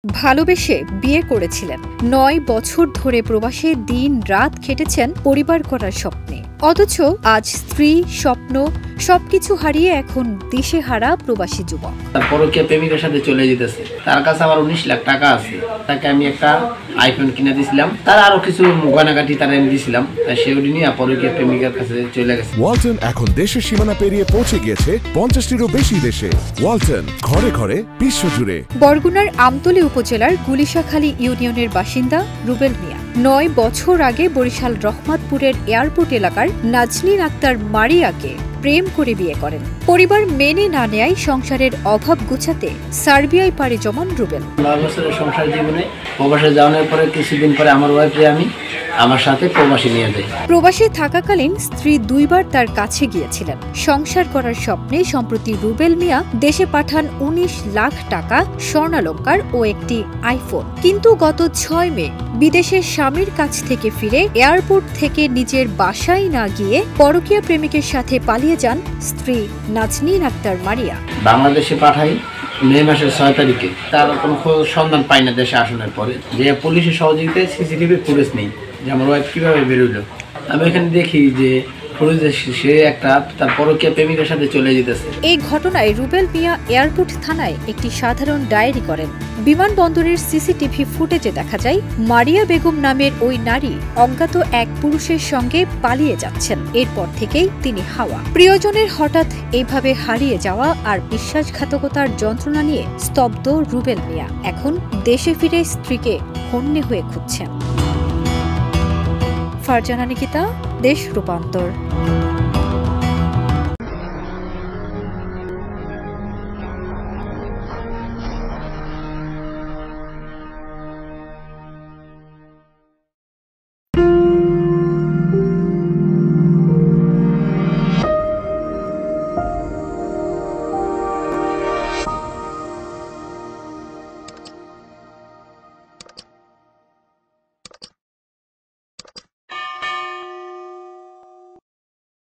ভালোবেসে বিয়ে করেছিলেন। ৯ বছর ধরে প্রবাসে দিন রাত খেটেছেন পরিবার করার স্বপ্নে। অথচ আজ স্ত্রী, স্বপ্ন সবকিছু হারিয়ে এখন দিশেহারা প্রবাসী যুবক। পরকীয়া প্রেমিকের সাথে চলে যেতেছে। তার কাছে আমার ১৯ লাখ টাকা আছে। তাকে আমি একটা আইফোন কিনে দিয়েছিলাম। তার আরো কিছু গয়নাগাটি তার আমি দিয়েছিলাম। সে ওটি নিয়ে পরকীয়া প্রেমিকের কাছে চলে গেছে। ওয়ালটন এখন দেশের সীমানা পেরিয়ে পৌঁছে গিয়েছে ৫০টিরও বেশি দেশে। ওয়ালটন, ঘরে ঘরে বিশ্বজুড়ে। বরগুনার আমতলী উপজেলার গুলিশাখালী ইউনিয়নের বাসিন্দা রুবেল মিয়া ৯ বছর আগে বরিশাল রহমাতপুরের এয়ারপোর্ট এলাকার নাজনীন আক্তার মারিয়াকে প্রেম করে বিয়ে করেন। পরিবার মেনে না নেয় সংসারের অভাব গুছাতে সার্বিয়ায় পাড়ি জমান রুবেল। ৯ বছরের সংসার জীবনে প্রবাসে যাওয়ার পরে কিছুদিন পরে আমার ওয়াইফকে আমি আমার সাথে প্রবাসী নিয়ে যাই। প্রবাসে থাকাকালীন স্ত্রী ২ বার তার কাছে গিয়েছিলেন। সংসার করার স্বপ্নে সম্প্রতি রুবেল মিয়া দেশে পাঠান ১৯ লাখ টাকা, স্বর্ণালংকার ও একটি আইফোন। কিন্তু গত ৬ মে বিদেশের স্বামীর কাছ থেকে ফিরে এয়ারপোর্ট থেকে নিজের বাসায় না গিয়ে পরকীয়া প্রেমিকের সাথে পালিয়ে যান স্ত্রী নাজনীন আক্তার মারিয়া। বাংলাদেশে পাঠাই মে মাসের ৬ তারিখে। তার কোনো সন্ধান পাই না দেশে আসানোর পরে। যে পুলিশের সহযোগিতায় সিসিটিভি ফুটেজ নেই যে আমার ওয়াইফ কীভাবে বেরোলো। আমি এখানে দেখি যে সে একটা তার পরকীয়া প্রেমিকের সাথে চলে যেতেছে। এই ঘটনায় রুবেল মিয়া এয়ারপোর্ট থানায় একটি সাধারণ ডায়েরি করেন। বিমানবন্দরের সিসিটিভি ফুটেজে দেখা যায় মারিয়া বেগম নামের ওই নারী অজ্ঞাত এক পুরুষের সঙ্গে পালিয়ে যাচ্ছেন। এরপর থেকেই তিনি হাওয়া। প্রিয়জনের হঠাৎ এইভাবে হারিয়ে যাওয়া আর বিশ্বাসঘাতকতার যন্ত্রণা নিয়ে স্তব্ধ রুবেল মিয়া এখন দেশে ফিরে স্ত্রীকে হন্যে হয়ে খুঁজছেন। ফারজানা নিকিতা, দেশ রূপান্তর।